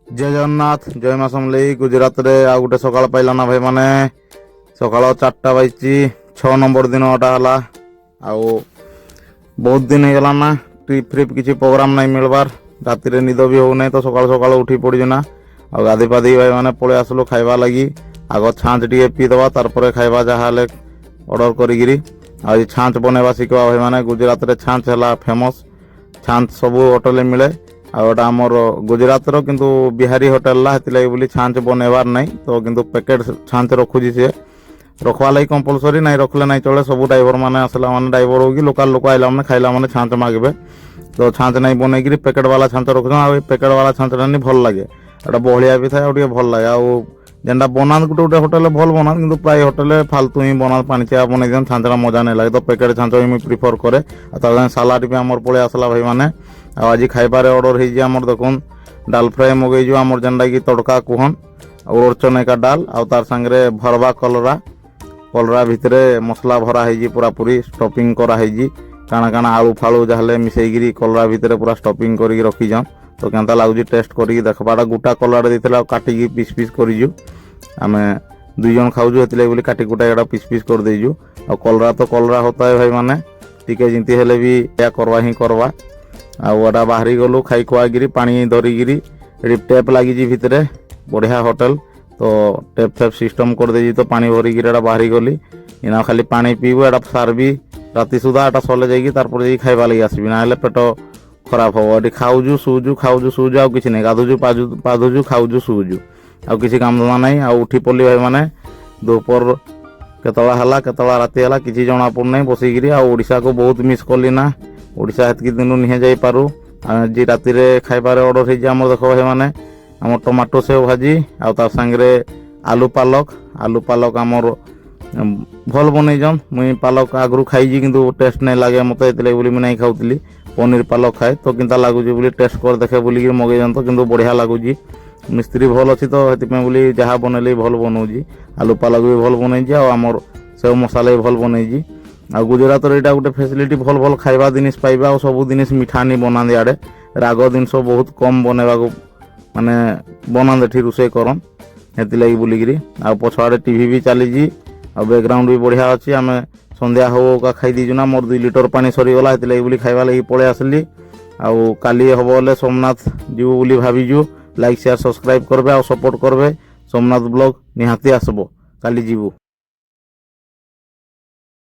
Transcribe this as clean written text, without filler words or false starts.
जय जगन्नाथ जय माँ समलेई। गुजरात रे आ गोटे सकाळ पाइला ना भाई माने सकाळ 4टा बाजी 6 नंबर दिन अटा हला। आउ बहुत दिन हो गला ना ट्रिप फ्रिप किसी प्रोग्राम नहीं मिलबार। राति रे निद भी हो नहीं तो सकाळ सकाळ उठी पड़ी ना। आ गाधी पाधी भाई माने पळे आसलो खाइबा लगी। आग छाँच टे पी दबा तार पर खाइबा जहाँ ऑर्डर करी। आज छाँच बनवा शिखवा भाई माने गुजरात रे छाँच है फेमस। छाँच सबू होटल मिले आटा आमर गुजरात रो किंतु बिहारी होटेल ला हेति लगी बोली छाँच बनवार नहीं तो किंतु पैकेट छाँच रखुची सी रखवा लगी कंपलसरी नहीं रखले नहीं चले। सब ड्राइवर मैंने आसला मैंने ड्राइवर होगी लोकल लोक आइला मैंने खाइला मैंने छाँच मागे तो छाँच नहीं बनईकि पैकेट वाला छाँच रखुन। आ पैकेट वाला छाँच नहीं भल लगे एटा बहलिया भी थाए भल लगे। आउ जेनटा बना गोटे गोटे होटेल भल बना कि प्राय होटेल फालतू ही बना पानी चिया बनई दिखान छाँचरा मजा नहीं लगे तो पैकेट छाँच ही प्रिफर करे। सालाड भी आमर पड़े आसला भाई मैंने आज खाइबार ऑर्डर हो देखुन डाल फ्राए मगेजु आमर जेनटा कि तड़का कुहन और चनेका डाल आउ तार संगे भरवा कलरा कलरा भितर मसला भरा है पूरा पूरी स्टफिंग करा है काना काना आलू फालू जहाँ मिसईकरी कलरा भितर पूरा स्टफिंग करके रखीजान तो केनता लगुच टेस्ट करके देखबाटा गोटा कलरा देते काटिकी पिस पिस करूँ आम 2 जन खाऊँ से काटी कुटा पिस पिस कर देजु। आ कलरा तो कलरा होता है भाई माने टिके जिंती हेले भी या करवा ही करवा। आटा बाहरी गलु खाई खुआगिरी पानी धरिकी टेप लगी भितर बढ़िया होटेल तो टेप फेप सिस्टम कर दे तो पानी भरिकी बाहरी गली इना खाली पानी पीबू एटा सार भी राति सुधा एटा सले जाइए खाइबा लगी आसबि ना पेट खराब हम ये खाऊजु शुजु आउ किसी नहीं गाधुजु पाधुजु खाऊजु शुजु आउ किसी काम धंदा नहीं। आ उठी पड़ी भाई माने दोपहर केतला हला केतला राति हला किसी जना पड़ना बसिकी ओडिशा को बहुत मिस कली ना। ओडिशा हेतकी दिन नहीं जाई पारू आज राति रे खाइबार ऑर्डर हो देख भाई माने आम टमाटो सेव भाजी आउ तार संगे आलू पालक आमर भल बनईजन मुई पालक आगु खाई किंतु टेस्ट नहीं लगे मत बोली मुझे नहीं खाऊली पनीर पालक खाए तो किंता लगुच बोली टेस्ट कर देखे बोलिकी मगेजन तो किंतु बढ़िया लगुच मिस्त्री भल अच्छी तो ये बोली जहाँ बनैले भल बनाऊँगी आलू पालक भी भल बनई आमर सेव मसाला भी भल बनई। आ गुजरात यहाँ गोटे फैसिलिटी भल भल खाइबा जिनिस पाइबा और सब जिनिस मिठा नहीं बनाते आड़े राग जिनस बहुत कम बनवा माने बनाते ठीक रोषे करन हेती लगी बोलिकी आ पछआड़े टीवी भी चली आ बैकग्राउंड भी बढ़िया अच्छी आम संध्या हो खाई दीजु ना मोर 2 लिटर पानी सरीगला हेती लगी बोली खाइबा लगी पळे आसली। आउ काली हम बोले सोमनाथ जीवु बोली भाविजु लाइक शेयर सब्सक्राइब करबे आ सपोर्ट करबे सोमनाथ ब्लॉग निहाती आसबो काली जीवु।